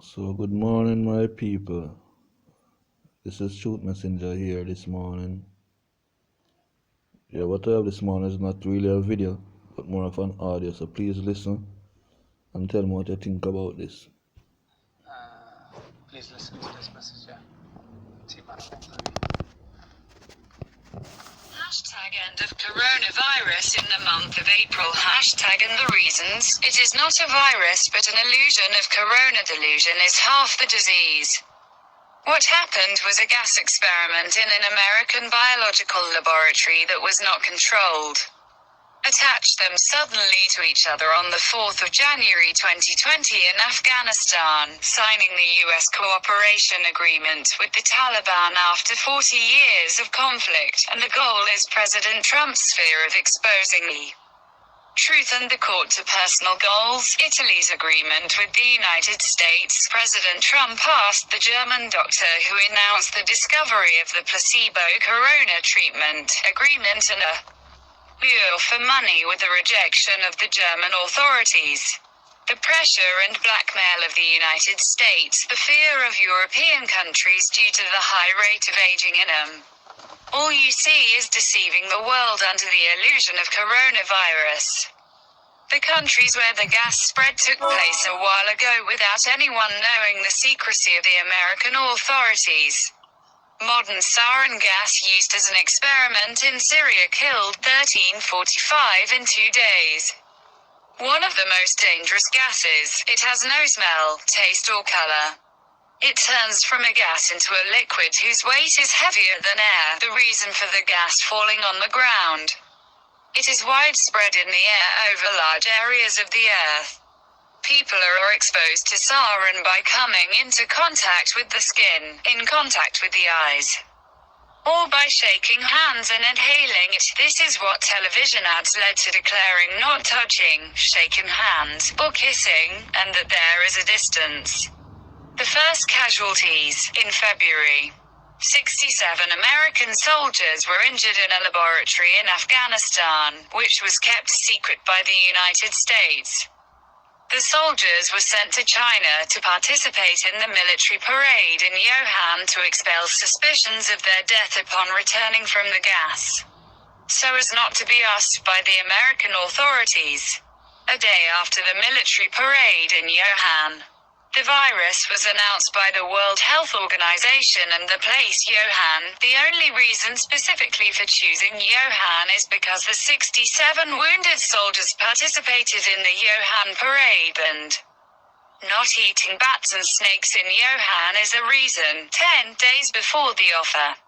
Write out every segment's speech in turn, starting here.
So, good morning, my people. This is Shoot Messenger here this morning. Yeah, what I have this morning is not really a video, but more of an audio. So, please listen and tell me what you think about this. Please listen to this message. Yeah. Hashtag end of coronavirus in the month of April. Hashtag and the reasons. It is not a virus but an illusion of corona. Delusion is half the disease. What happened was a gas experiment in an American biological laboratory that was not controlled. Attached them suddenly to each other on the 4th of January 2020 in Afghanistan, signing the U.S. cooperation agreement with the Taliban after 40 years of conflict, and the goal is President Trump's fear of exposing the truth and the court to personal goals. Italy's agreement with the United States. President Trump asked the German doctor who announced the discovery of the placebo corona treatment agreement and a deal for money with the rejection of the German authorities. The pressure and blackmail of the United States, the fear of European countries due to the high rate of aging in them. All you see is deceiving the world under the illusion of coronavirus. The countries where the gas spread took place a while ago without anyone knowing the secrecy of the American authorities. Modern sarin gas used as an experiment in Syria killed 1345 in 2 days. One of the most dangerous gases. It has no smell, taste or color. It turns from a gas into a liquid whose weight is heavier than air, the reason for the gas falling on the ground. It is widespread in the air over large areas of the earth. People are exposed to sarin by coming into contact with the skin, in contact with the eyes, or by shaking hands and inhaling it. This is what television ads led to declaring not touching, shaking hands, or kissing, and that there is a distance. The first casualties, in February. 67 American soldiers were injured in a laboratory in Afghanistan, which was kept secret by the United States. The soldiers were sent to China to participate in the military parade in Wuhan to expel suspicions of their death upon returning from the gas, so as not to be asked by the American authorities. A day after the military parade in Wuhan, the virus was announced by the World Health Organization and the place Wuhan. The only reason specifically for choosing Wuhan is because the 67 wounded soldiers participated in the Wuhan parade and not eating bats and snakes in Wuhan is a reason. 10 days before the offer,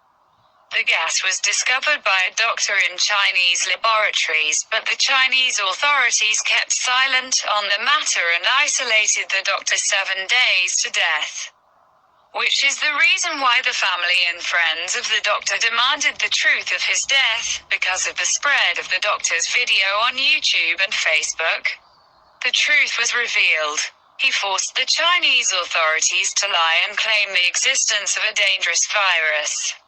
the gas was discovered by a doctor in Chinese laboratories, but the Chinese authorities kept silent on the matter and isolated the doctor 7 days to death. Which is the reason why the family and friends of the doctor demanded the truth of his death, because of the spread of the doctor's video on YouTube and Facebook. The truth was revealed. He forced the Chinese authorities to lie and claim the existence of a dangerous virus.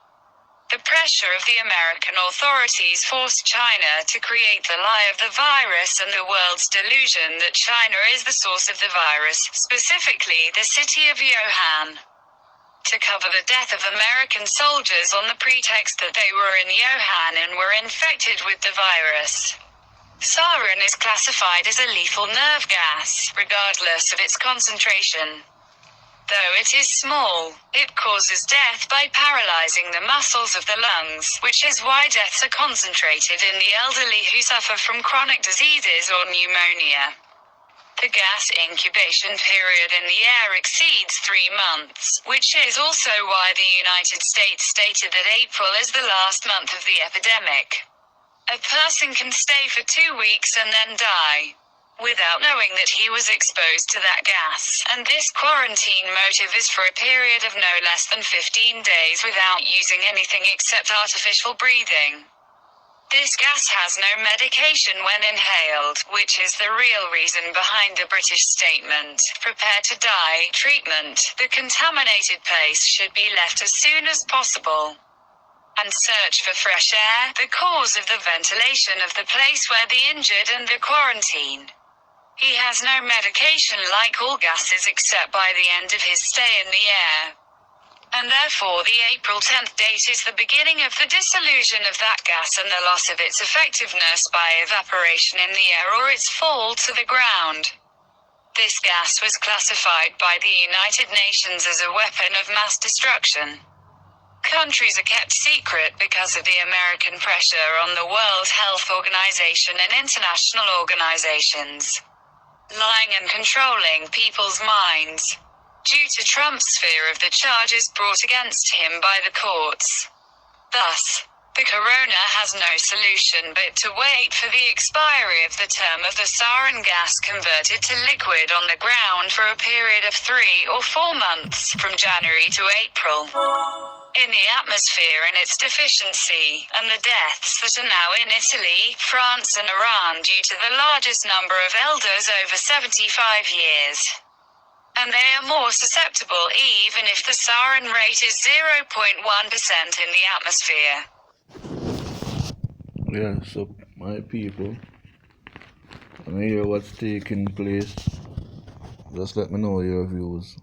The pressure of the American authorities forced China to create the lie of the virus and the world's delusion that China is the source of the virus, specifically the city of Wuhan, to cover the death of American soldiers on the pretext that they were in Wuhan and were infected with the virus. Sarin is classified as a lethal nerve gas, regardless of its concentration. Though it is small, it causes death by paralyzing the muscles of the lungs, which is why deaths are concentrated in the elderly who suffer from chronic diseases or pneumonia. The gas incubation period in the air exceeds 3 months, which is also why the United States stated that April is the last month of the epidemic. A person can stay for 2 weeks and then die, without knowing that he was exposed to that gas, and this quarantine motive is for a period of no less than 15 days without using anything except artificial breathing. This gas has no medication when inhaled, which is the real reason behind the British statement, "Prepare to die" treatment. The contaminated place should be left as soon as possible, and search for fresh air, the cause of the ventilation of the place where the injured and the quarantine He has no medication like all gases except by the end of his stay in the air. And therefore the April 10th date is the beginning of the dissolution of that gas and the loss of its effectiveness by evaporation in the air or its fall to the ground. This gas was classified by the United Nations as a weapon of mass destruction. Countries are kept secret because of the American pressure on the World Health Organization and international organizations, lying and controlling people's minds, due to Trump's fear of the charges brought against him by the courts. Thus, the corona has no solution but to wait for the expiry of the term of the sarin gas converted to liquid on the ground for a period of 3 or 4 months, from January to April, in the atmosphere and its deficiency, and the deaths that are now in Italy, France and Iran due to the largest number of elders over 75 years. And they are more susceptible even if the sarin rate is 0.1% in the atmosphere. Yeah, so my people, when you hear what's taking place, just let me know your views.